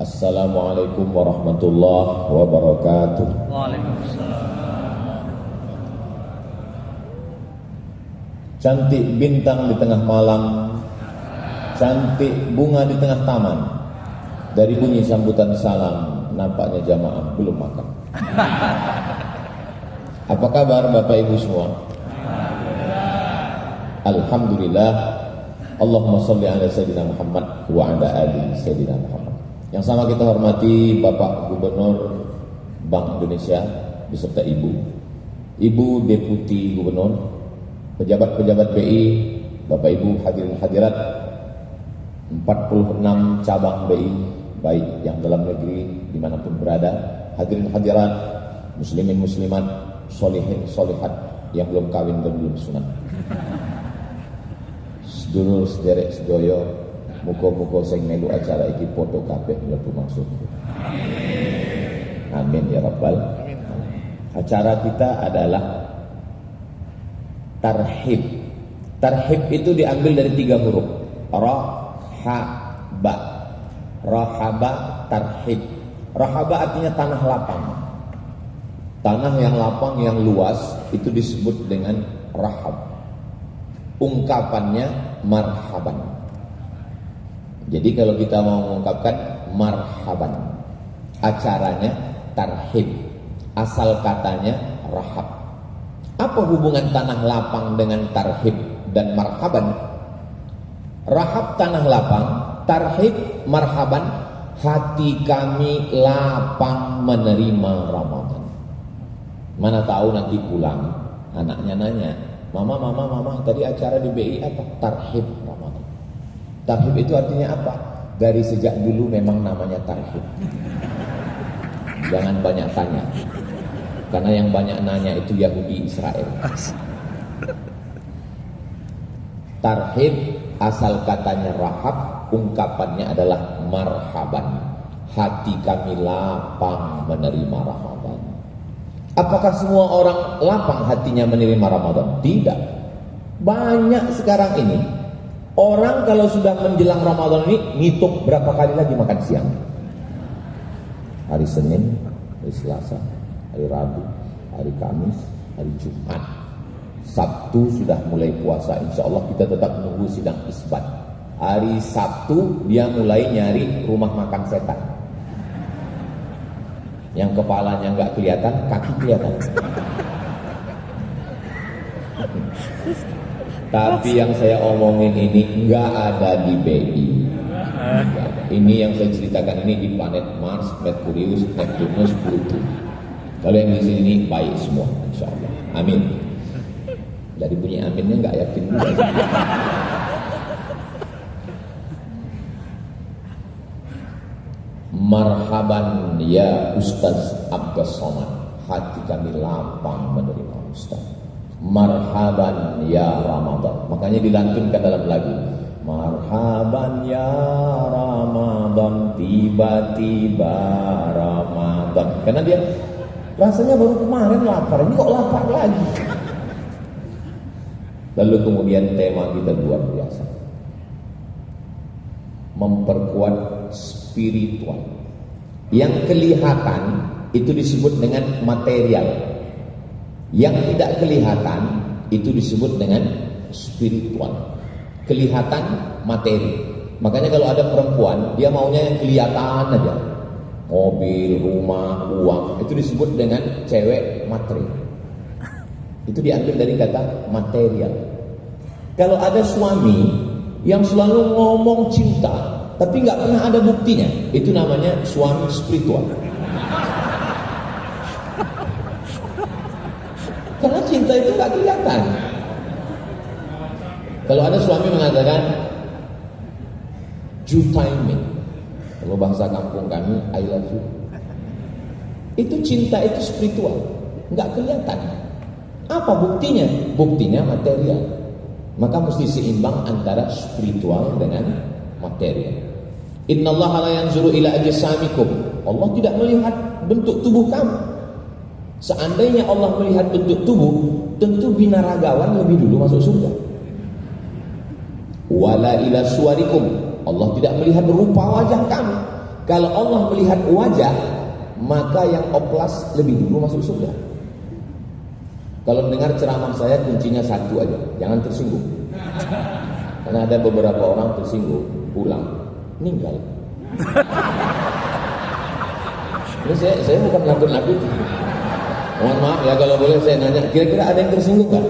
Assalamualaikum warahmatullahi wabarakatuh. Waalaikumsalam. Cantik bintang di tengah malam, cantik bunga di tengah taman. Dari bunyi sambutan salam, nampaknya jamaah belum makan. Apa kabar Bapak Ibu semua? Alhamdulillah. Allahumma sholli ala Sayyidina Muhammad wa ala ali Sayyidina Muhammad. Yang sama kita hormati Bapak Gubernur Bank Indonesia beserta Ibu Deputi Gubernur, pejabat-pejabat BI, Bapak Ibu hadirin hadirat 46 cabang BI, baik yang dalam negeri dimanapun berada, hadirin hadirat, muslimin muslimat, solihin solihat yang belum kawin dan belum sunat, sedulur sederek sedoyo, muka-muka sing melu acara iki foto kabeh mlebu maksud. Amin ya rabbal. Acara kita adalah tarhib. Tarhib itu diambil dari 3 huruf. Rahaba. Rahaba tarhib. Rahaba artinya tanah lapang. Tanah yang lapang yang luas itu disebut dengan rahab. Ungkapannya marhaban. Jadi kalau kita mau mengungkapkan marhaban, acaranya tarhib, asal katanya rahab. Apa hubungan tanah lapang dengan tarhib dan marhaban? Rahab tanah lapang, tarhib marhaban, hati kami lapang menerima Ramadan. Mana tahu nanti pulang anaknya nanya, mama tadi acara di BI apa? Tarhib Ramadan. Tarhib itu artinya apa? Dari sejak dulu memang namanya tarhib. Jangan banyak tanya, karena yang banyak nanya itu Yahudi Israel. Tarhib asal katanya rahab, ungkapannya adalah marhaban, hati kami lapang menerima Ramadan. Apakah semua orang lapang hatinya menerima Ramadan? Tidak. Banyak sekarang ini orang kalau sudah menjelang Ramadan ini ngitung berapa kali lagi makan siang. Hari Senin, hari Selasa, hari Rabu, hari Kamis, hari Jumat, Sabtu sudah mulai puasa. Insya Allah kita tetap menunggu sidang isbat. Hari Sabtu dia mulai nyari rumah makan setan. Yang kepalanya nggak kelihatan, kaki kelihatan. Tapi yang saya omongin ini nggak ada di BI. Ini yang saya ceritakan ini di planet Mars, Merkurius, Neptunus, Pluto. Kalau yang di sini baik semua, insya Allah. Amin. Dari bunyi aminnya nggak yakin juga. Marhaban ya Ustaz Abbas Somad, hati kami lapang menerima Ustaz. Marhaban ya Ramadan. Makanya dilantunkan dalam lagu. Marhaban ya Ramadan, tiba-tiba Ramadan. Karena dia rasanya baru kemarin lapar, ini kok lapar lagi. Lalu kemudian tema kita luar biasa, memperkuat spiritual. Yang kelihatan itu disebut dengan material, yang tidak kelihatan itu disebut dengan spiritual. Kelihatan materi. Makanya kalau ada perempuan, dia maunya yang kelihatan aja. Mobil, rumah, uang, itu disebut dengan cewek materi. Itu diambil dari kata material. Kalau ada suami yang selalu ngomong cinta, tapi nggak pernah ada buktinya, itu namanya suami spiritual. Karena cinta itu nggak kelihatan. Kalau ada suami mengatakan "Jutaimin", kalau bahasa kampung kami "I love you", itu cinta, itu spiritual, nggak kelihatan. Apa buktinya? Buktinya material. Maka mesti seimbang antara spiritual dengan material. Innallaha la yanzuru ila ajsamikum. Allah tidak melihat bentuk tubuh kamu. Seandainya Allah melihat bentuk tubuh, tentu binaragawan lebih dulu masuk surga. Wala ila suwarikum. Allah tidak melihat rupa wajah kamu. Kalau Allah melihat wajah, maka yang oplas lebih dulu masuk surga. Kalau mendengar ceramah saya, kuncinya satu aja, jangan tersinggung. Karena ada beberapa orang tersinggung, pulang, meninggal. Ini saya bukan nakut-nakut. Mohon maaf ya kalau boleh saya nanya, kira-kira ada yang tersinggung nggak?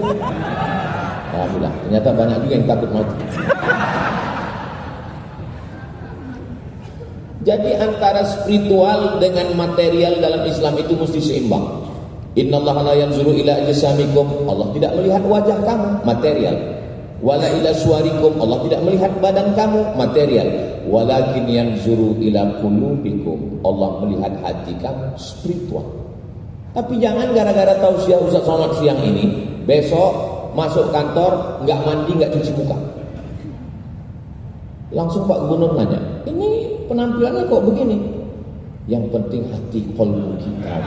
Alhamdulillah, ternyata banyak juga yang takut mati. Jadi antara spiritual dengan material dalam Islam itu mesti seimbang. Innallaha la yanzuru ila ajsamikum, Allah tidak melihat wajah kamu, material. Wala ila suwarikum, Allah tidak melihat badan kamu, material. Walakin yanzuru ila qulubikum, Allah melihat hati kamu, spiritual. Tapi jangan gara-gara tausiah Ustaz Somad siang ini, besok masuk kantor nggak mandi, nggak cuci muka. Langsung Pak Gubernur nanya, ini penampilannya kok begini? Yang penting hati kolbu kita.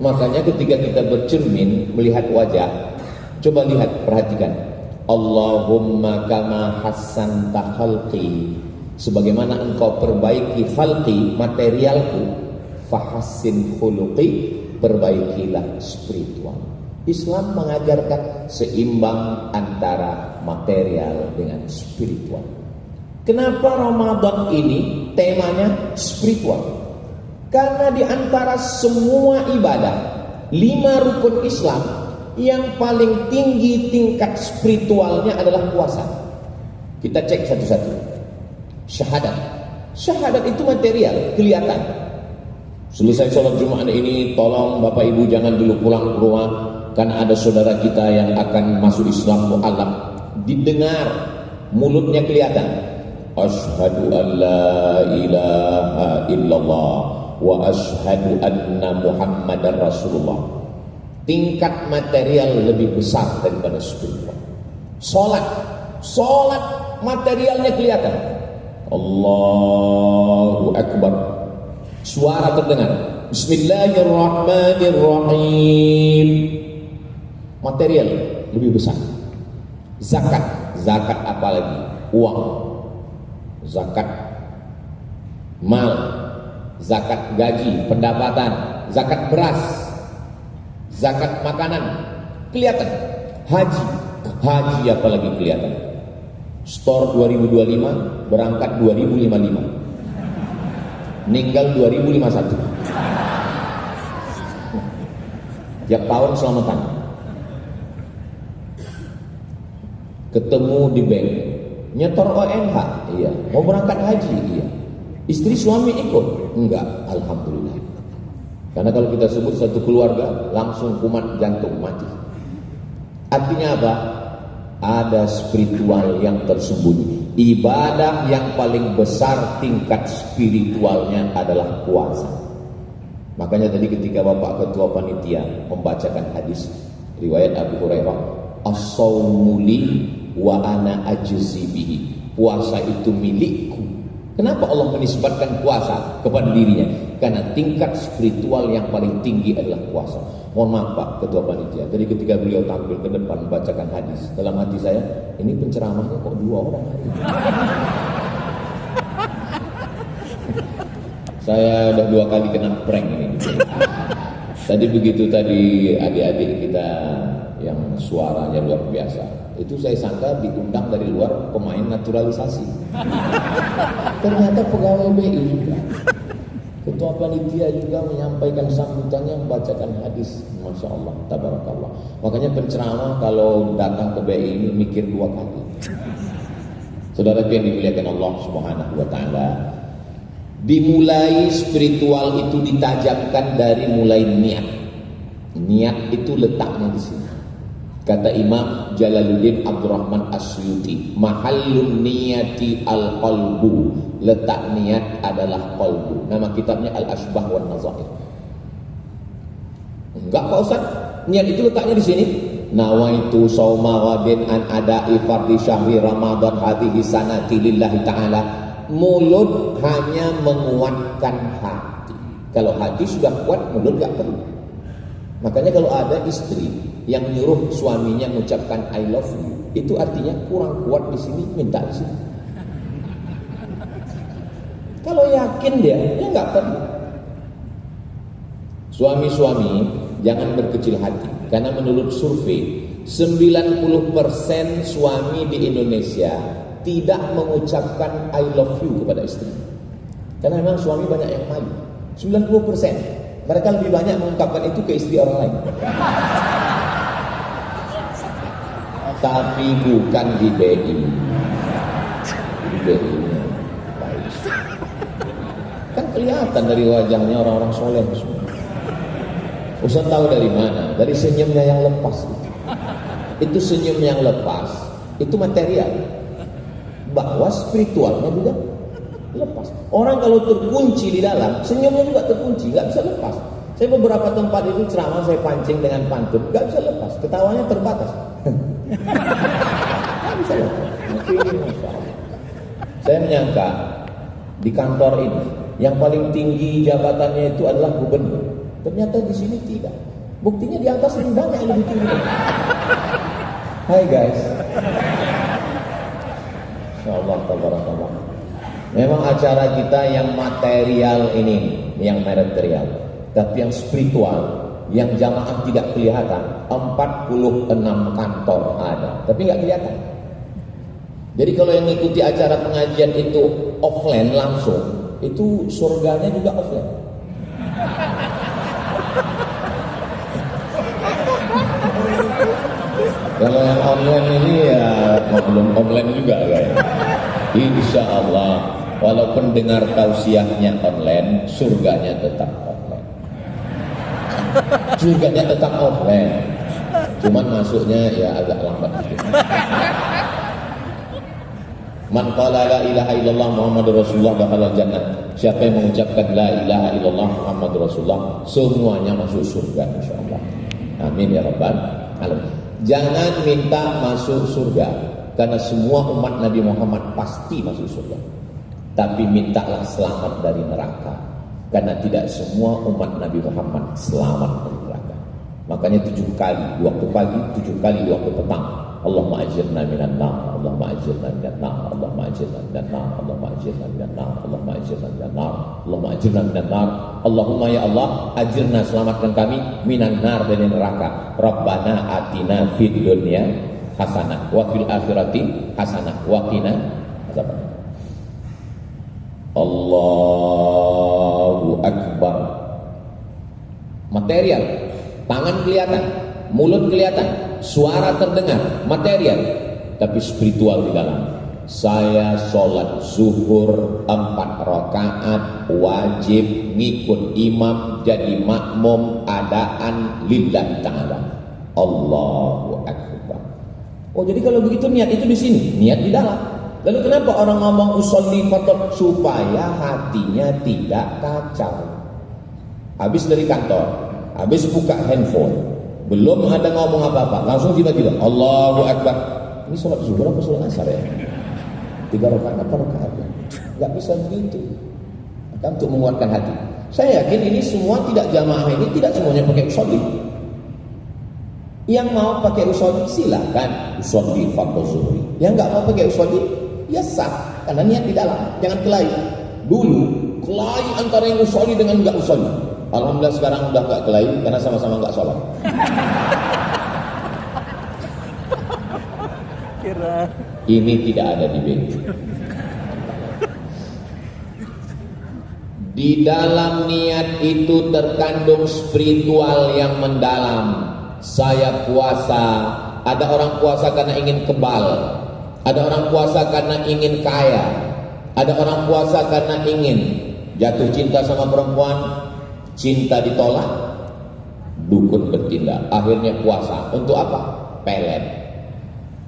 Makanya ketika kita bercermin melihat wajah, coba lihat, perhatikan. Allahumma kama hassanta khalqi, sebagaimana engkau perbaiki khalqi, materialku, fahassin khuluqi, perbaikilah spiritual. Islam mengajarkan seimbang antara material dengan spiritual. Kenapa Ramadan ini temanya spiritual? Karena di antara semua ibadah, 5 rukun Islam, yang paling tinggi tingkat spiritualnya adalah puasa. Kita cek satu-satu. Syahadat. Syahadat itu material, kelihatan. Selesai sholat Jumat ini, tolong Bapak Ibu jangan dulu pulang ke rumah, karena ada saudara kita yang akan masuk Islam mu'alaf. Didengar, mulutnya kelihatan. Asyhadu an la ilaha illallah wa asyhadu anna Muhammadar Rasulullah. Tingkat material lebih besar daripada spiritual. Salat materialnya kelihatan. Allahu Akbar, suara terdengar. Bismillahirrahmanirrahim, material lebih besar. Zakat apalagi? Uang, zakat mal, zakat gaji, pendapatan, zakat beras, zakat makanan, kelihatan. Haji apalagi kelihatan. Store 2025, berangkat 2055, meninggal 2051. Tiap tahun selamatan. Ketemu di bank, nyetor ONH, iya. Mau berangkat haji, iya. Istri suami ikut? Enggak, alhamdulillah. Karena kalau kita sebut satu keluarga, langsung kumat jantung mati. Artinya apa? Ada spiritual yang tersembunyi. Ibadah yang paling besar tingkat spiritualnya adalah puasa. Makanya tadi ketika Bapak Ketua Panitia membacakan hadis riwayat Abu Hurairah, as-saumu li wa ana ajzi bihi, puasa itu milikku. Kenapa Allah menisbatkan puasa kepada dirinya? Karena tingkat spiritual yang paling tinggi adalah puasa. Mohon maaf Pak Ketua Panitia, tadi ketika beliau tampil ke depan membacakan hadis, dalam hati saya, ini penceramahnya kok 2 orang hari ini? Saya udah 2 kali kena prank ini. Tadi begitu adik-adik kita yang suaranya luar biasa, itu saya sangka diundang dari luar pemain naturalisasi. Ternyata pegawai BI juga. Ketua Panitia juga menyampaikan sambutannya, membacakan hadis. Masya Allah, tabarakallah. Makanya penceramah kalau datang ke BI ini mikir 2 kali. Saudara yang dimuliakan Allah Subhanahu wa ta'ala, dimulai spiritual itu ditajamkan dari mulai niat. Niat itu letaknya di sini. Kata Imam Jalaluddin Abdurrahman As-Suyuti, mahallun niyati al-qalbu, letak niat adalah qalbu. Nama kitabnya Al-Ashbah wan Nazair. Enggak Pak Ustaz, niat itu letaknya di sini. Nawaitu shauma ghadin an ada'i fardhi syahri Ramadan hadhihi sanati lillahi ta'ala. Mulut hanya menguatkan hati. Kalau hati sudah kuat, mulut enggak perlu. Makanya kalau ada istri yang nyuruh suaminya mengucapkan I love you, itu artinya kurang kuat di sini, minta di sini. Kalau yakin dia nggak perlu. Suami-suami jangan berkecil hati, karena menurut survei 90% suami di Indonesia tidak mengucapkan I love you kepada istri. Karena memang suami banyak yang malu. 90% mereka lebih banyak mengungkapkan itu ke istri orang lain. Tapi bukan di BI. Di BI baik. Kan kelihatan dari wajahnya orang-orang soleh semua. Ustaz tahu dari mana? Dari senyumnya yang lepas itu. Itu senyum yang lepas, itu material. Bahwa spiritualnya juga lepas. Orang kalau terkunci di dalam, senyumnya juga terkunci, nggak bisa lepas. Saya beberapa tempat itu ceramah saya pancing dengan pantun, nggak bisa lepas. Ketawanya terbatas. Nggak bisa lepas. Saya menyangka di kantor ini yang paling tinggi jabatannya itu adalah gubernur. Ternyata di sini tidak. Buktinya di atas ini banyak yang lebih tinggi. Hai guys. Insyaallah tabarakallah. Memang acara kita yang material ini, yang material. Tapi yang spiritual, yang jamaah tidak kelihatan, 46 kantor ada, tapi nggak kelihatan. Jadi kalau yang mengikuti acara pengajian itu offline langsung, itu surganya juga offline. Kalau yang online ini ya belum online juga kayaknya. Insya Allah, walaupun dengar tausiahnya online, surganya tetap offline. Surganya tetap offline. Cuman masuknya ya agak lambat sedikit. Man qala la ilaha illallah Muhammadur Rasulullah dakhala jannah. Siapa yang mengucapkan la ilaha illallah Muhammadur Rasulullah, semuanya masuk surga insyaallah. Amin ya rabbal alamin. Jangan minta masuk surga, karena semua umat Nabi Muhammad pasti masuk surga. Tapi mintalah selamat dari neraka, karena tidak semua umat Nabi Muhammad selamat dari neraka. Makanya 7 kali di waktu pagi, 7 kali di waktu petang, Allahumma ajirna minan nar, Allahumma ajirna minan nar, Allahumma ajirna minan nar, Allahumma ajirna minan nar, Allahumma ajirna minan nar, Allahumma ajirna minan nar, Allahumma ya Allah ajirna, selamatkan kami minan nar, dari neraka. Rabbana atina fid dunya hasanah wa fil akhirati hasanah wa qina adzabannar. Allahu akbar. Material, tangan kelihatan, mulut kelihatan, suara terdengar, material, tapi spiritual di dalam. Saya sholat zuhur 4 rakaat wajib ngikut imam, jadi makmum adaan lillahi ta'ala. Allahu akbar. Oh, jadi kalau begitu niat itu di sini, niat di dalam. Lalu kenapa orang ngomong usolli faqat? Supaya hatinya tidak kacau. Habis dari kantor, habis buka handphone, belum ada ngomong apa-apa, langsung tiba-tiba Allahu akbar. Ini sholat zuhur apa sholat asar ya? 3 rakaat apa rakaat? Gak bisa begitu. Maka untuk menguatkan hati, saya yakin ini semua tidak jamaah ini tidak semuanya pakai usolli. Yang mau pakai usolli silakan usolli fardhu zuhri. Yang nggak mau pakai usolli ya sah, karena niat di dalam. Jangan kelahi. Dulu kelahi antara yang usolli dengan nggak usolli. Alhamdulillah sekarang udah nggak kelahi karena sama-sama nggak sholat. Ini tidak ada di BI. Di dalam niat itu terkandung spiritual yang mendalam. Saya puasa, ada orang puasa karena ingin kebal, ada orang puasa karena ingin kaya, ada orang puasa karena ingin jatuh cinta sama perempuan, cinta ditolak, dukun bertindak, akhirnya puasa. Untuk apa? Pelet.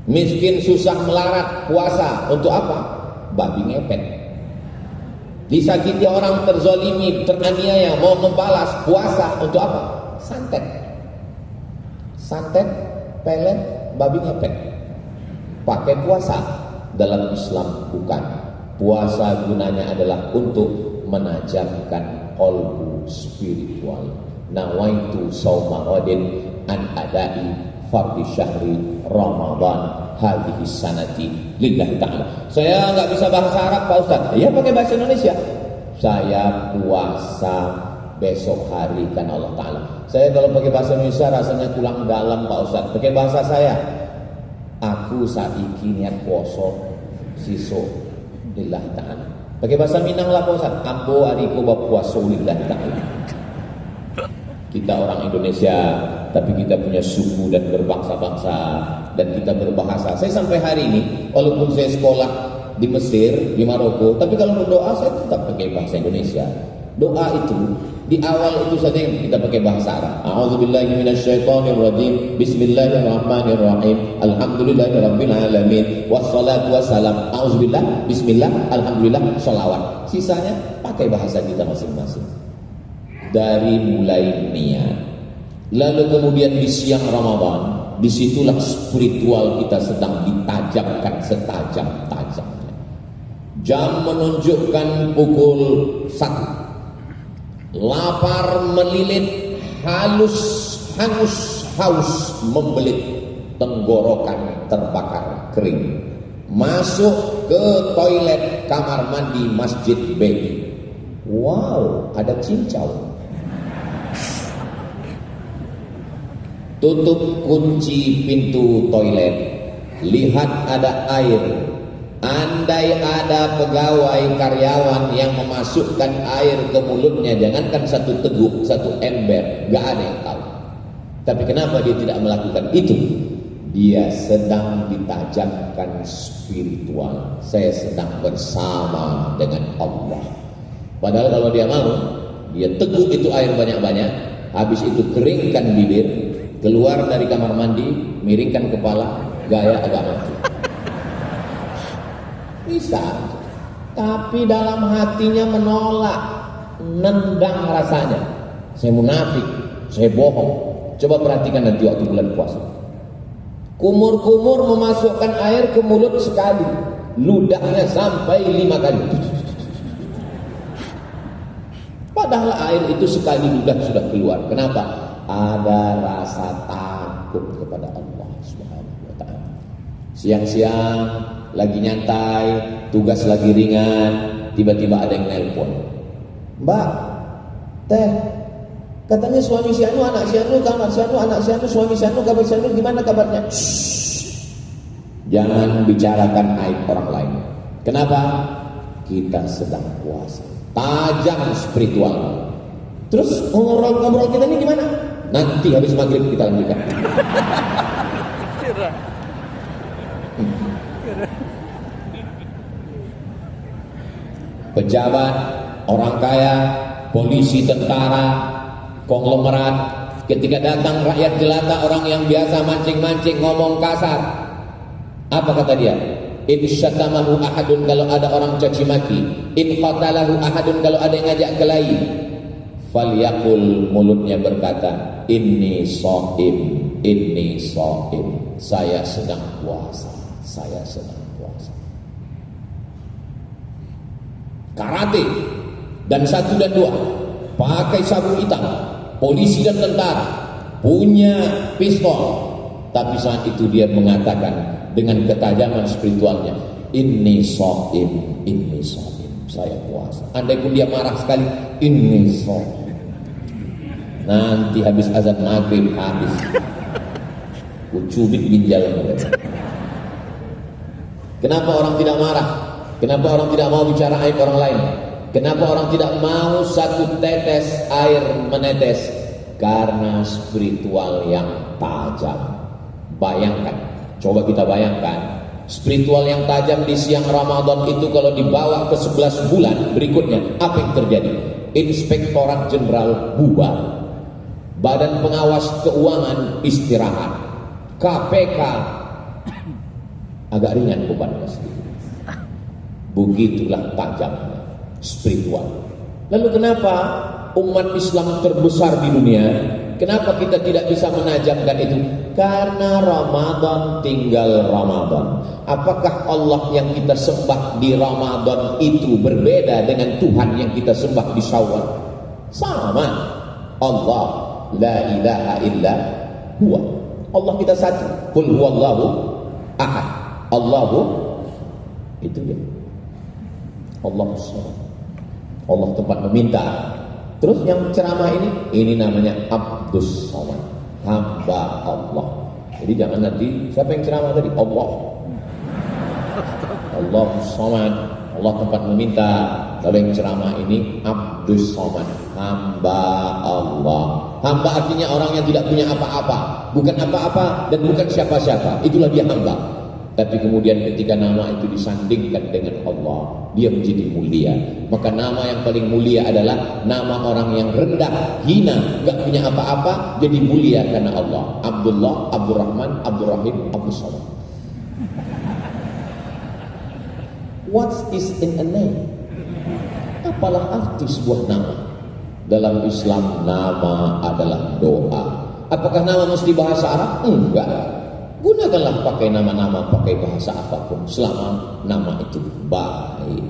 Miskin susah melarat, puasa. Untuk apa? Babi ngepet. Disakiti orang, terzolimi, teraniaya, mau membalas, puasa. Untuk apa? Santet. Santet, pelet, babi ngepet. Pakai puasa. Dalam Islam bukan. Puasa gunanya adalah untuk menajamkan qalbu spiritual. Nawaitu sauma ghadin an adai fardhi syahri Ramadan hadhihi sanati lillahi ta'ala. Saya nggak bisa bahasa Arab Pak Ustaz. Ya pakai bahasa Indonesia. saya puasa besok hari kan Allah Ta'ala. Saya kalau pakai bahasa Indonesia rasanya kurang dalam Pak Ustaz. Pakai bahasa saya, aku saiki niat poso siso lillahi ta'ala. Pakai bahasa Minang lah Pak Ustaz, ambo ariku puasa lillahi ta'ala. Kita orang Indonesia, tapi kita punya suku dan berbangsa-bangsa, dan kita berbahasa. Saya sampai hari ini, walaupun saya sekolah di Mesir, di Maroko, tapi kalau berdoa saya tetap pakai bahasa Indonesia. Doa itu di awal itu saja yang kita pakai bahasa Arab. A'udzubillahi minasyaitonirrajim. Bismillahirrahmanirrahim. Alhamdulillahirabbil alamin. Wassalatu wassalam. A'udzubillah, bismillah, alhamdulillah, sholawat. Sisanya pakai bahasa kita masing-masing. Dari mulai niat. Lalu kemudian di siang Ramadan, disitulah spiritual kita sedang ditajamkan setajam-tajamnya. Jam menunjukkan pukul 1. Lapar melilit, hangus, haus membelit, tenggorokan terbakar kering. Masuk ke toilet kamar mandi Masjid Begi. Wow, ada cincau. Tutup kunci pintu toilet, lihat ada air. Andai ada pegawai karyawan yang memasukkan air ke mulutnya, jangankan satu teguk, satu ember, gak ada yang tahu. Tapi kenapa dia tidak melakukan itu? Dia sedang ditajamkan spiritual. Saya sedang bersama dengan Allah. Padahal kalau dia mau, dia teguk itu air banyak-banyak, habis itu keringkan bibir, keluar dari kamar mandi, miringkan kepala, gaya agak mati. Bisa, tapi dalam hatinya menolak, nendang rasanya. Saya munafik, saya bohong. Coba perhatikan nanti waktu bulan puasa. Kumur-kumur memasukkan air ke mulut sekali, ludahnya sampai 5 kali. Padahal air itu sekali ludah sudah keluar. Kenapa? Ada rasa takut kepada Allah Subhanahu wa ta'ala. Siang-siang lagi nyantai, tugas lagi ringan, tiba-tiba ada yang nelpon. Mbak, teh, katanya suami si Anu, anak si Anu, kamar si Anu, anak si Anu, suami si Anu, kabar si Anu, gimana kabarnya? Shhh. Jangan bicarakan aib orang lain. Kenapa? Kita sedang puasa. Tajam spiritual. Terus ngobrol kita ini gimana? Nanti habis maghrib kita lanjutkan. Pejabat, orang kaya, polisi, tentara, konglomerat, ketika datang rakyat jelata, orang yang biasa mancing-mancing ngomong kasar, apa kata dia? In syatamahu ahadun, kalau ada orang caci maki. In qatalahu ahadun, kalau ada yang ngajak kelahi. Falyaqul, mulutnya berkata, inni shaim, inni shaim. Saya sedang puasa, saya sedang puasa. Karate dan 1 dan 2 pakai sabuk hitam, polisi dan tentara punya pistol, tapi saat itu dia mengatakan dengan ketajaman spiritualnya, inni shaim, saya puasa. Andai pun dia marah sekali, inni shaim, nanti habis azan maghrib habis kucubit ginjal mereka. Kenapa orang tidak marah? Kenapa orang tidak mau bicara aib orang lain? Kenapa orang tidak mau satu tetes air menetes? Karena spiritual yang tajam. Bayangkan, coba kita bayangkan, spiritual yang tajam di siang Ramadan itu kalau dibawa ke 11 bulan berikutnya, apa yang terjadi? Inspektorat Jenderal bubar, Badan Pengawas Keuangan istirahat, KPK agak ringan bebannya sedikit. Begitulah tajamnya spiritual. Lalu kenapa umat Islam terbesar di dunia, kenapa kita tidak bisa menajamkan itu? Karena Ramadan tinggal Ramadan. Apakah Allah yang kita sembah di Ramadan itu berbeda dengan Tuhan yang kita sembah di Syawal? Sama. Allah la ilaha illa huwa. Allah kita satu. Qul huwallahu ahad. Allahu, itu dia. Allah SWT. Allah tempat meminta. Terus yang ceramah ini namanya Abdus Somad, hamba Allah. Jadi jangan nanti siapa yang ceramah tadi? Allah Somad, Allah tempat meminta. Kalau yang ceramah ini Abdus Somad, hamba Allah. Hamba artinya orang yang tidak punya apa-apa, bukan apa-apa dan bukan siapa-siapa, itulah dia hamba. Tapi kemudian ketika nama itu disandingkan dengan Allah, dia menjadi mulia. Maka nama yang paling mulia adalah nama orang yang rendah, hina, gak punya apa-apa, jadi mulia karena Allah. Abdullah, Abdurrahman, Abdurrahim, Abdus Somad. What is in a name? Apalah arti sebuah nama? Dalam Islam nama adalah doa. Apakah nama mesti bahasa Arab? Enggak. Gunakanlah pakai nama-nama, pakai bahasa apapun, selama nama itu baik.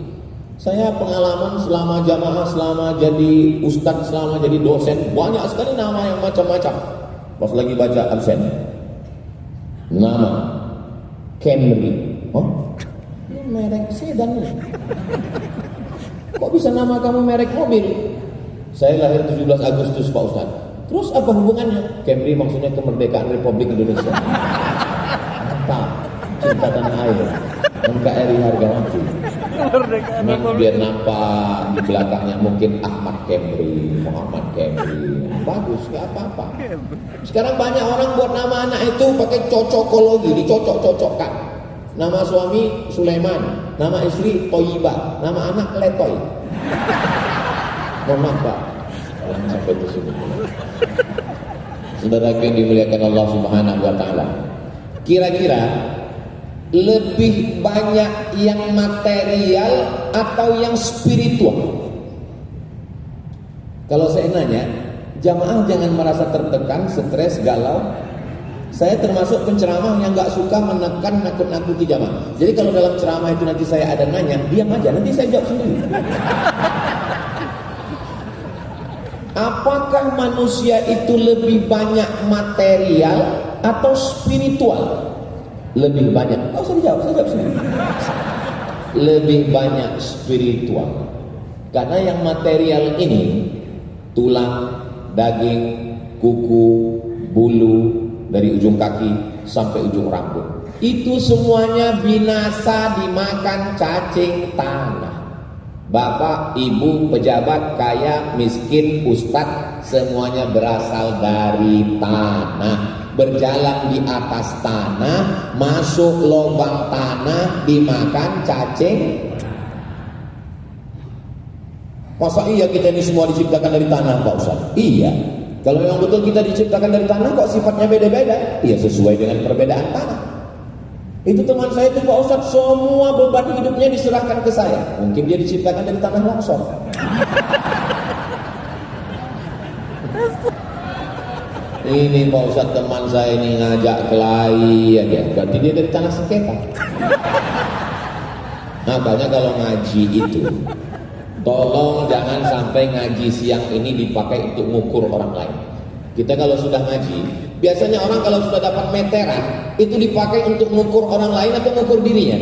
Saya pengalaman selama jamaah, selama jadi ustadz, selama jadi dosen, banyak sekali nama yang macam-macam. Pas lagi baca absen, nama Camry, ini merek sedan nih. Kok bisa nama kamu merek mobil? Saya lahir 17 Agustus Pak Ustadz. Terus apa hubungannya? Camry maksudnya kemerdekaan Republik Indonesia. Cinta tanah air, NKRI harga mati. Biar nampak di belakangnya mungkin Ahmad Camry, Muhammad Camry, bagus, nggak apa-apa. Sekarang banyak orang buat nama anak itu pakai cocokologi, dicocok-cocokkan. Nama suami Sulaiman, nama istri Toyibah, nama anak Letoy. Mohon maaf Pak, jangan sampai ke sini. Saudara yang dimuliakan Allah Subhanahu Wa Taala. Kira-kira lebih banyak yang material atau yang spiritual? Kalau saya nanya, jamaah jangan merasa tertekan, stres, galau. Saya termasuk penceramah yang gak suka menekan, nakut-nakuti jamaah. Jadi kalau dalam ceramah itu nanti saya ada nanya, diam aja, nanti saya jawab sendiri. Apakah manusia itu lebih banyak material atau spiritual? Lebih banyak. Saya jawab sendiri. Lebih banyak spiritual. Karena yang material ini, tulang, daging, kuku, bulu, dari ujung kaki sampai ujung rambut, itu semuanya binasa dimakan cacing tanah. Bapak, ibu, pejabat, kaya, miskin, ustadz, semuanya berasal dari tanah. Berjalan di atas tanah, masuk lubang tanah, dimakan cacing. Masa iya kita ini semua diciptakan dari tanah Pak Ustaz? Iya. Kalau memang betul kita diciptakan dari tanah, kok sifatnya beda-beda? Iya, sesuai dengan perbedaan tanah. Itu teman saya itu Pak Ustaz, semua beban hidupnya diserahkan ke saya. Mungkin dia diciptakan dari tanah longsor. Ini Pak Ustaz, teman saya ini ngajak kelahi aja, berarti dia dari tanah sengketa. Makanya kalau ngaji itu, tolong jangan sampai ngaji siang ini dipakai untuk mengukur orang lain. Kita kalau sudah ngaji, biasanya orang kalau sudah dapat meteran, itu dipakai untuk mengukur orang lain atau mengukur dirinya?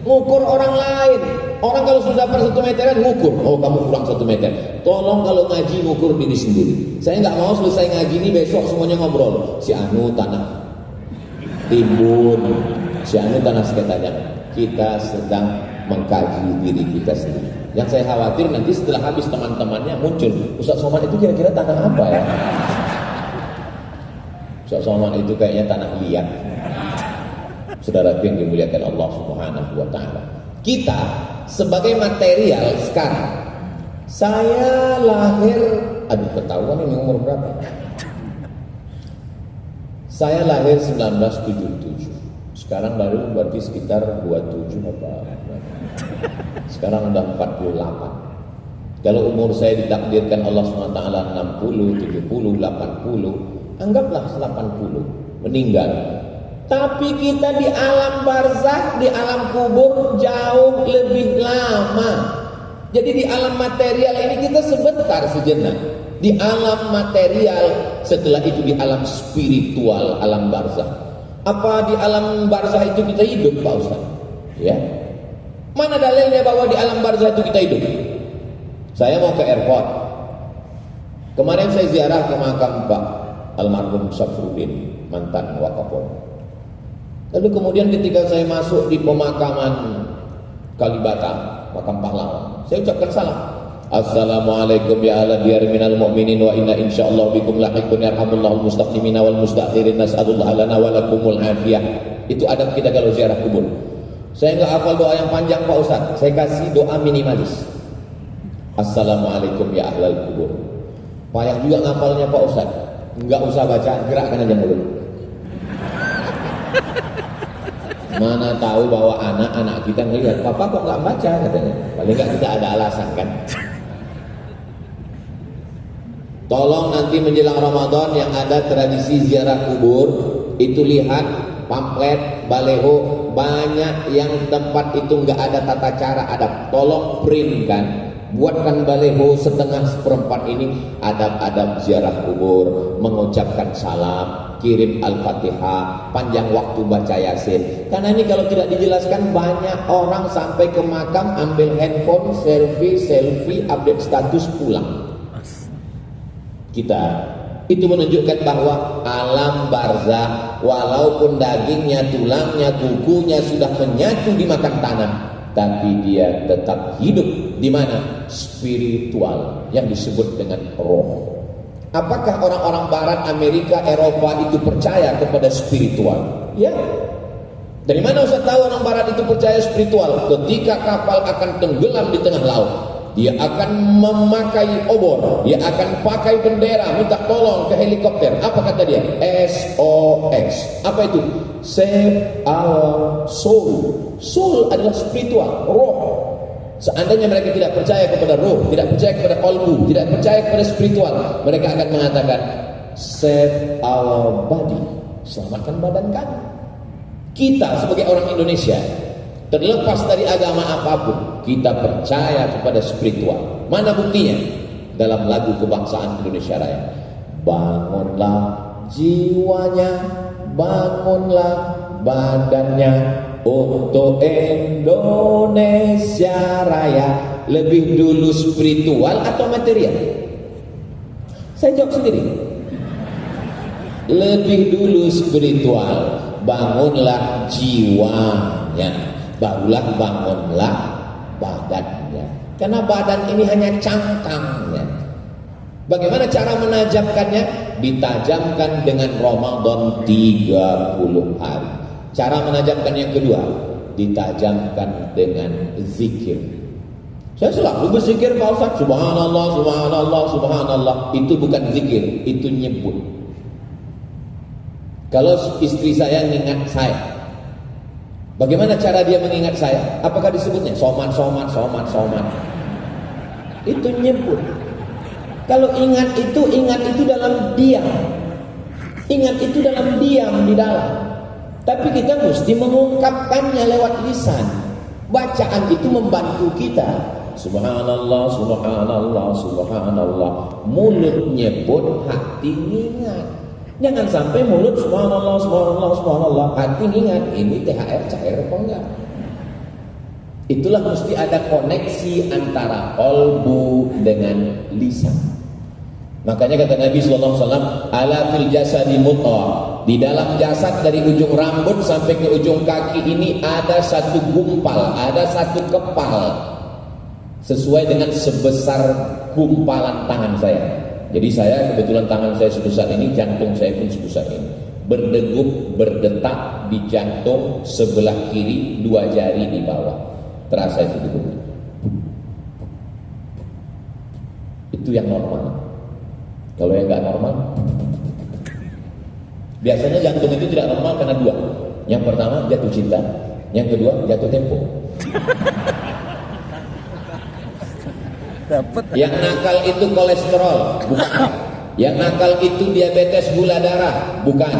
Mengukur orang lain. Orang kalau sudah dapat 1 meteran, mengukur. Oh, kamu kurang 1 meter. Tolong kalau ngaji mengukur diri sendiri. Saya nggak mau selesai ngaji ini besok semuanya ngobrol. Si Anu tanah timbun, si Anu tanah sekitarnya. Kita sedang mengkaji diri kita sendiri. Yang saya khawatir nanti setelah habis teman-temannya muncul, Ustaz Somad itu kira-kira tanah apa ya? Ustaz Somad itu kayaknya tanah liat. Saudara yang dimuliakan Allah Subhanahu Wa Taala. Kita sebagai material sekarang, saya lahir, ketahuan ini umur berapa? Saya lahir 1977. Sekarang baru berarti sekitar 27 apa? Sekarang udah 48. Kalau umur saya ditakdirkan Allah SWT 60, 70, 80, anggaplah 80 meninggal. Tapi kita di alam barzakh, di alam kubur jauh lebih lama. Jadi di alam material ini kita sebentar sejenak. Di alam material, setelah itu di alam spiritual, alam barzakh. Apa di alam barzakh itu kita hidup Pak Ustaz? Ya. Mana dalilnya bahwa di alam barzakh itu kita hidup? Saya mau ke airport. Kemarin saya ziarah ke makam Pak almarhum Syafruddin, mantan Wakapolri. Lalu kemudian ketika saya masuk di pemakaman Kalibata, makam pahlawan, saya ucapkan salam. Assalamualaikum ya ala diyar minal mu'minin wa inna insyaallah bikum lahiqun yarhamullahul mustaqdimina wal mustakhirin nas'alullah lana wa lakumul afiyah. Itu adab kita kalau ziarah kubur. Saya enggak hafal doa yang panjang Pak Ustaz, saya kasih doa minimalis. Assalamualaikum ya ahlal kubur. Payah juga ngapalnya Pak Ustaz. Enggak usah baca, gerakkan aja mulut. Mana tahu bahwa anak-anak kita ngelihat, papa kok nggak baca katanya. Paling nggak kita ada alasan kan. Tolong nanti menjelang Ramadan yang ada tradisi ziarah kubur, itu lihat pamflet, baleho, banyak yang tempat itu nggak ada tata cara adab. Tolong print kan. Buatkan baleho setengah seperempat ini adab-adab ziarah kubur, mengucapkan salam, kirim Al-Fatihah, panjang waktu baca Yasin. Karena ini kalau tidak dijelaskan banyak orang sampai ke makam ambil handphone, selfie, update status pulang. Kita itu menunjukkan bahwa alam barzah walaupun dagingnya, tulangnya, kukunya sudah menyatu dimakan tanah, tapi dia tetap hidup di mana? Spiritual yang disebut dengan roh. Apakah orang-orang barat, Amerika, Eropa itu percaya kepada spiritual? Ya. Dari mana Ustaz tahu orang barat itu percaya spiritual? Ketika kapal akan tenggelam di tengah laut, dia akan memakai obor, dia akan pakai bendera, minta tolong ke helikopter. Apa kata dia? SOS. Apa itu? Save our soul. Soul adalah spiritual, roh. Seandainya mereka tidak percaya kepada roh, tidak percaya kepada qalbu, tidak percaya kepada spiritual, mereka akan mengatakan save our body, selamatkan badan kami. Kita sebagai orang Indonesia, terlepas dari agama apapun, kita percaya kepada spiritual. Mana buktinya? Dalam lagu kebangsaan Indonesia Raya. Bangunlah jiwanya, bangunlah badannya, untuk Indonesia Raya. Lebih dulu spiritual atau material? Saya jawab sendiri. Lebih dulu spiritual. Bangunlah jiwanya, barulah bangunlah badannya. Karena badan ini hanya cangkangnya. Bagaimana cara menajamkannya? Ditajamkan dengan Ramadan 30 hari. Cara menajamkan yang kedua, ditajamkan dengan zikir. Saya selalu berzikir Pak Ustaz, subhanallah, subhanallah, subhanallah. Itu bukan zikir, itu nyebut. Kalau istri saya mengingat saya, bagaimana cara dia mengingat saya? Apakah disebutnya somat, somat, somat, somat? Itu nyebut. Kalau ingat itu dalam diam. Ingat itu dalam diam di dalam. Tapi kita mesti mengungkapkannya lewat lisan. Bacaan itu membantu kita. Subhanallah, subhanallah, subhanallah. Mulut nyebut, hati ingat. Jangan sampai mulut subhanallah, subhanallah, subhanallah, hati ingat. Ini THR cair apa enggak? Itulah mesti ada koneksi antara qalbu dengan lisan. Makanya kata Nabi SAW, ala fil jasadi mudghah. Di dalam jasad dari ujung rambut sampai ke ujung kaki ini ada satu gumpal, ada satu kepal. Sesuai dengan sebesar gumpalan tangan saya. Jadi saya kebetulan tangan saya sebesar ini, jantung saya pun sebesar ini. Berdegup, berdetak di jantung sebelah kiri, 2 jari di bawah. Terasa itu degup. Itu yang normal. Kalau yang nggak normal, biasanya jantung itu tidak normal karena 2. Yang pertama jatuh cinta, yang kedua jatuh tempo. Yang nakal itu kolesterol, bukan. Yang nakal itu diabetes gula darah, bukan.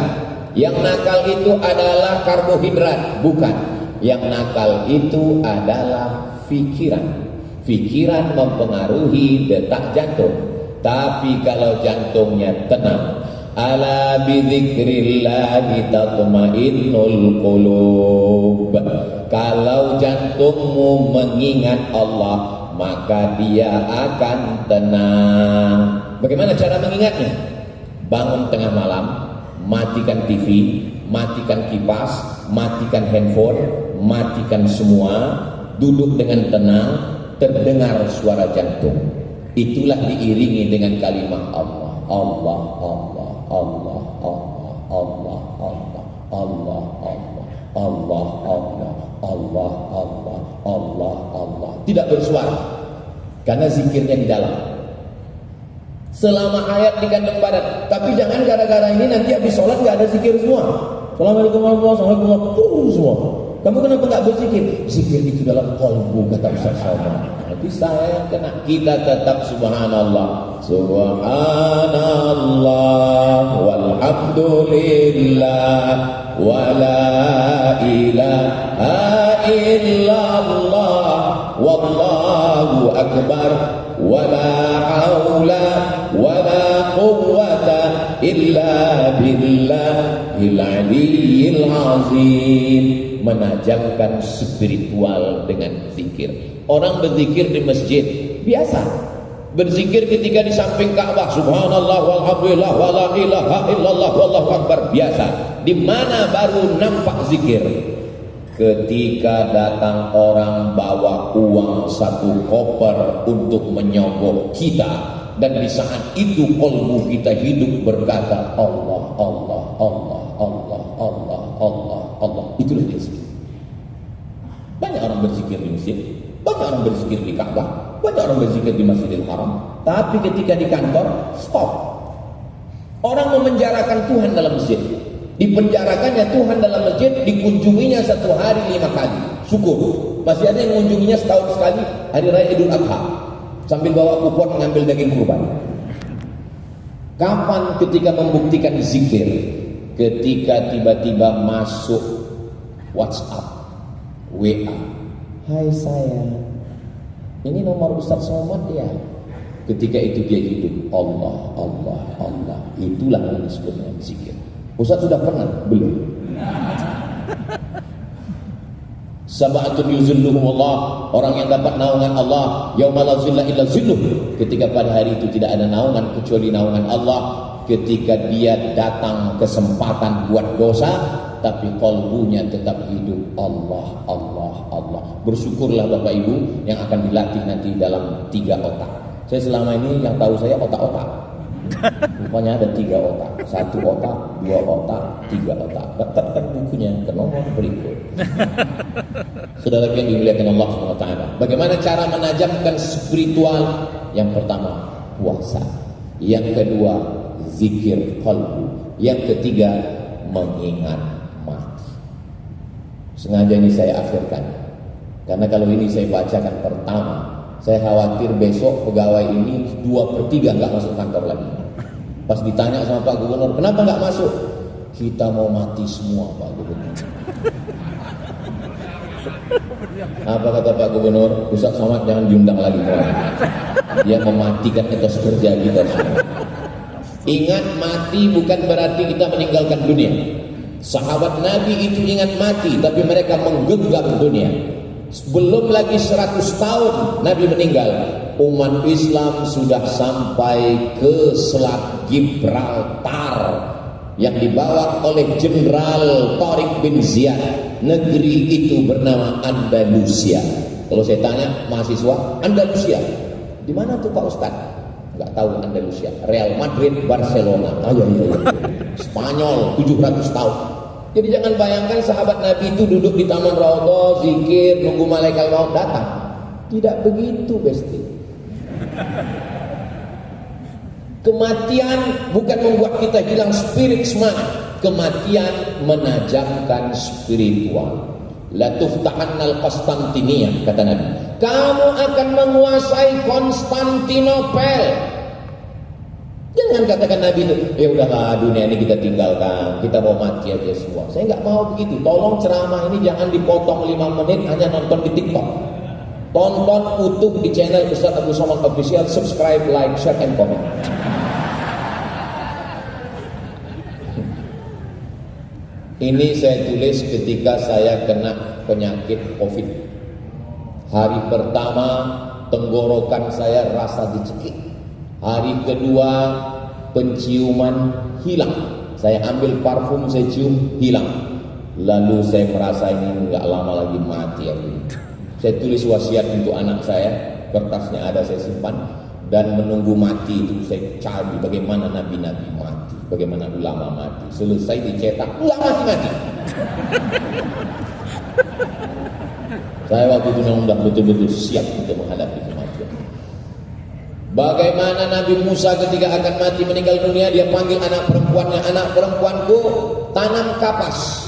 Yang nakal itu adalah karbohidrat, bukan. Yang nakal itu adalah pikiran. Pikiran mempengaruhi detak jantung. Tapi kalau jantungnya tenang, ala bidzikrillahi tatmainnul qulub. Kalau jantungmu mengingat Allah, maka dia akan tenang. Bagaimana cara mengingatnya? Bangun tengah malam, matikan TV, matikan kipas, matikan handphone, matikan semua, duduk dengan tenang, terdengar suara jantung. Itulah diiringi dengan kalimat Allah, Allah, Allah, Allah, Allah, Allah, Allah, Allah, Allah, Allah, Allah, Allah, Allah, Allah, Allah. Tidak bersuara, karena zikirnya di dalam. Selama hayat di kandung badan. Tapi jangan gara-gara ini nanti habis sholat nggak ada zikir semua. Assalamualaikum warahmatullahi wabarakatuh semua. Kamu kenapa nggak berzikir? Zikir itu dalam qalbu, kata Ustaz Salman. Nanti saya yang kena. Kita tetap subhanallah, subhanallah, walhamdulillah, wala ilaha illallah, wallahu akbar, wala haula wala quwwata illa billahil aliyyil azim. Menajamkan spiritual dengan zikir. Orang berzikir di masjid biasa, berzikir ketika di samping Ka'bah, subhanallah walhamdulillah wala ilaha illallah wallahu akbar, biasa. Di mana baru nampak zikir? Ketika datang orang bawa uang 1 koper untuk menyogok kita, dan di saat itu kalbu kita hidup berkata Allah, Allah, Allah, Allah, Allah, Allah, Allah. Itulah dia zikir. Banyak orang berzikir di masjid, banyak orang berzikir di Ka'bah, banyak orang berzikir di Masjidil Haram. Tapi ketika di kantor, stop. Orang memenjarakan Tuhan dalam masjid. Dipenjarakannya Tuhan dalam masjid, dikunjunginya 1 hari 5 kali. Syukur. Masih ada yang mengunjunginya setahun sekali, hari raya Idul Adha, sambil bawa kupon mengambil daging kurban. Kapan ketika membuktikan zikir? Ketika tiba-tiba masuk WhatsApp, WA, hai sayang, ini nomor Ustaz Somad ya. Ketika itu dia hidup Allah, Allah, Allah. Itulah yang disebut dengan zikir. Ustaz sudah pernah? Belum. Sab'atun yuzilluhumullah, orang yang dapat naungan Allah, yauma la zilla illa zilluh. Ketika pada hari itu tidak ada naungan kecuali naungan Allah. Ketika dia datang kesempatan buat dosa, tapi kalbunya tetap hidup Allah, Allah, Allah. Bersyukurlah Bapak Ibu yang akan dilatih nanti dalam 3 otak. Saya selama ini yang tahu saya otak-otak. Rupanya ada 3 otak, 1 otak, 2 otak, 3 otak. Dapatkan bukunya ke nomor berikut. Saudara yang dimuliakan Allah SWT, bagaimana cara menajamkan spiritual? Yang pertama, puasa. Yang kedua, zikir qalbu. Yang ketiga, mengingat mati. Sengaja ini saya akhirkan, karena kalau ini saya bacakan pertama, saya khawatir besok pegawai ini 2/3 nggak masuk kantor lagi. Pas ditanya sama Pak Gubernur, kenapa nggak masuk? Kita mau mati semua, Pak Gubernur. Apa kata Pak Gubernur? Ustaz Somad jangan diundang lagi. Dia mematikan etos kerja kita semua. Ingat mati bukan berarti kita meninggalkan dunia. Sahabat Nabi itu ingat mati, tapi mereka menggenggam dunia. Belum lagi 100 tahun Nabi meninggal, umat Islam sudah sampai ke Selat Gibraltar yang dibawa oleh Jenderal Tariq bin Ziyad. Negeri itu bernama Andalusia. Kalau saya tanya mahasiswa, Andalusia di mana tuh Pak Ustaz? Nggak tahu. Andalusia, Real Madrid, Barcelona. Iya. Spanyol 700 tahun. Jadi jangan bayangkan sahabat Nabi itu duduk di Taman Raudhah, zikir, nunggu malaikat maut datang. Tidak begitu, Besti. Kematian bukan membuat kita hilang spirit semangat. Kematian menajamkan spiritual. La tuftahannal Konstantiniyah, kata Nabi. Kamu akan menguasai Konstantinopel. Jangan katakan Nabi itu, ya udahlah dunia ini kita tinggalkan, kita mau mati aja semua. Saya nggak mau begitu. Tolong ceramah ini jangan dipotong 5 menit hanya nonton di TikTok. Tonton utuh di channel Ustaz Abdul Somad Official, subscribe, like, share, and comment. Ini saya tulis ketika saya kena penyakit COVID. Hari pertama tenggorokan saya rasa dicekik. Hari kedua penciuman hilang. Saya ambil parfum, saya cium, hilang. Lalu saya merasa ini enggak lama lagi mati ya. Saya tulis wasiat untuk anak saya, kertasnya ada saya simpan, dan menunggu mati itu saya cari bagaimana nabi-nabi mati, bagaimana ulama mati. Selesai dicetak, enggak mati-mati. Saya waktu itu sudah betul-betul siap untuk menghadapi kematian. Bagaimana Nabi Musa ketika akan mati meninggal dunia, dia panggil anak perempuannya, anak perempuanku tanam kapas.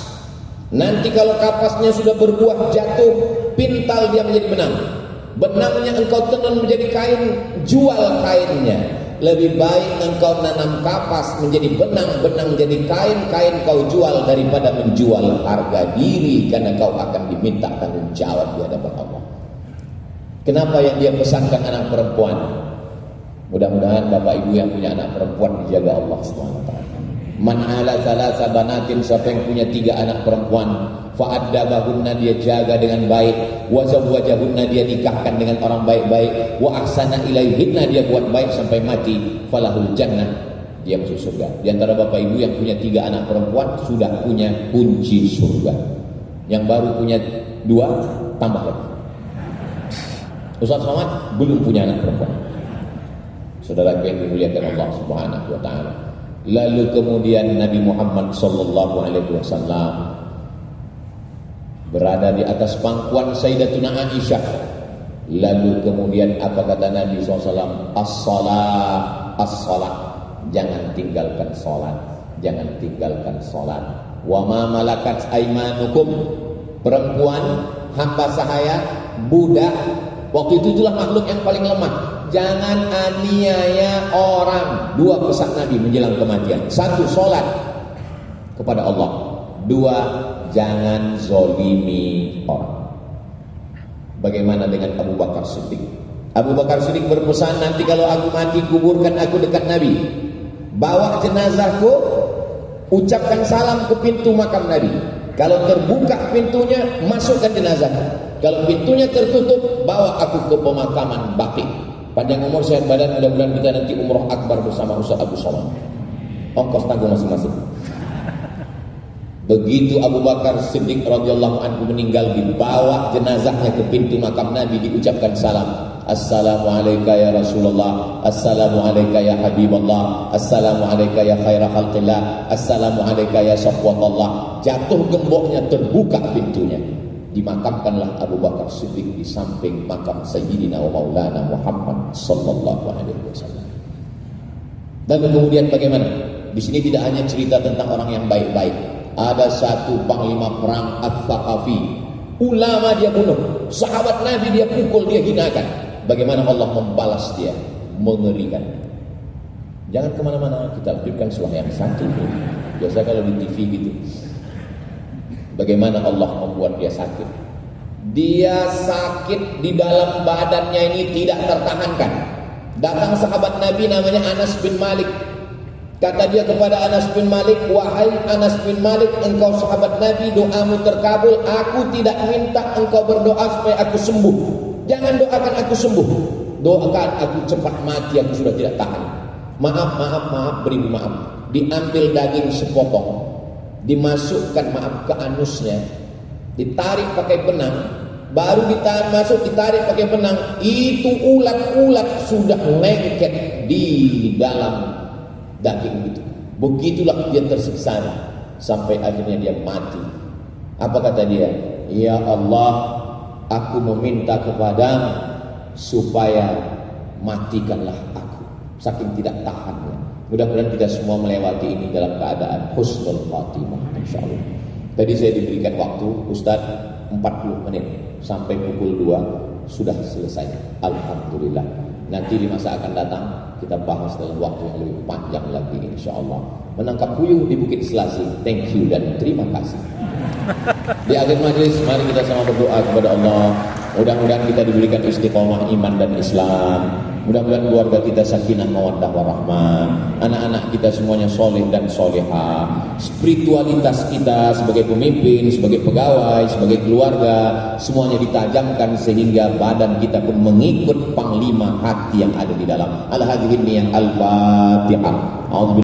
Nanti kalau kapasnya sudah berbuah jatuh, pintal dia menjadi benang. Benangnya engkau tenun menjadi kain, jual kainnya. Lebih baik engkau nanam kapas menjadi benang, benang jadi kain, kain kau jual daripada menjual harga diri, karena kau akan diminta tanggung jawab di hadapan Allah. Kenapa yang dia pesankan anak perempuan? Mudah-mudahan Bapak Ibu yang punya anak perempuan dijaga Allah SWT. Man ala salasa banatin, siapa yang punya 3 anak perempuan, fa'addabahunna, dia jaga dengan baik, wa zawwajahunna, dia nikahkan dengan orang baik-baik, wa ahsana ilaihinna, dia buat baik sampai mati, falahul jannah, dia masuk surga. Di antara Bapak Ibu yang punya 3 anak perempuan sudah punya kunci surga. Yang baru punya 2 tambah lagi. Ustaz Somad belum punya anak perempuan. Saudara yang dimuliakan Allah Subhanahu wa taala. Lalu kemudian Nabi Muhammad sallallahu alaihi wasallam berada di atas pangkuan Sayyidatuna Aisyah. Lalu kemudian apa kata Nabi SAW? As-salah, as-salah. Jangan tinggalkan salat, jangan tinggalkan salat. Wa ma malakat aimanukum, perempuan hamba sahaya, budak. Waktu itu itulah makhluk yang paling lemah. Jangan aniaya orang. 2 pesan Nabi menjelang kematian. 1, sholat kepada Allah. 2, jangan zolimi orang. Bagaimana dengan Abu Bakar Siddiq? Abu Bakar Siddiq berpesan, nanti kalau aku mati, kuburkan aku dekat Nabi. Bawa jenazahku, ucapkan salam ke pintu makam Nabi. Kalau terbuka pintunya, masukkan jenazah. Kalau pintunya tertutup, bawa aku ke pemakaman Baqi. Panjang umur, sehat badan, mudah-mudahan kita nanti umroh akbar bersama Ustaz Abu Somad. Ongkos tanggung masing-masing. Begitu Abu Bakar Siddiq radhiyallahu anhu meninggal, dibawa jenazahnya ke pintu makam Nabi, diucapkan salam. Assalamualaikum ya Rasulullah, Assalamualaikum ya Habiballah, Assalamualaikum ya khaira khalqillah, Assalamualaikum ya safwatallah. Jatuh gemboknya, terbuka pintunya. Dimakamkanlah Abu Bakar Siddiq di samping makam Sayyidina wa Maulana Muhammad sallallahu alaihi wasallam. Dan kemudian bagaimana? Di sini tidak hanya cerita tentang orang yang baik-baik. Ada satu panglima perang Ats-Tsaqafi. Ulama dia bunuh, sahabat Nabi dia pukul, dia hinakan. Bagaimana Allah membalas dia? Mengerikan. Jangan kemana-mana, kita lanjutkan surah yang satu. Biasa kalau di TV gitu. Bagaimana Allah membuat dia sakit? Dia sakit di dalam badannya ini tidak tertahankan. Datang sahabat Nabi namanya Anas bin Malik. Kata dia kepada Anas bin Malik, wahai Anas bin Malik, engkau sahabat Nabi, doamu terkabul. Aku tidak minta engkau berdoa supaya aku sembuh. Jangan doakan aku sembuh. Doakan aku cepat mati, aku sudah tidak tahan. Maaf, beribu maaf. Diambil daging sepotong, dimasukkan ke anusnya, ditarik pakai benang, baru ditarik pakai benang, itu ulat-ulat sudah lengket di dalam daging itu. Begitulah dia tersiksa sampai akhirnya dia mati. Apa kata dia? Ya Allah, aku meminta kepadamu supaya matikanlah aku, saking tidak tahannya. Mudah-mudahan kita semua melewati ini dalam keadaan husnul khatimah insyaallah. Tadi saya diberikan waktu Ustaz 40 menit sampai pukul 2 sudah selesai. Alhamdulillah. Nanti di masa akan datang kita bahas dalam waktu yang lebih panjang lagi insyaallah. Menangkap puyuh di Bukit Selasi. Thank you dan terima kasih. Di akhir majlis mari kita sama berdoa kepada Allah. Mudah-mudahan kita diberikan istiqomah iman dan Islam. Mudah-mudahan keluarga kita sakinah mawaddah warahmah, anak-anak kita semuanya soleh dan solehah, spiritualitas kita sebagai pemimpin, sebagai pegawai, sebagai keluarga, semuanya ditajamkan sehingga badan kita pun mengikut panglima hati yang ada di dalam. Al-Fatihah.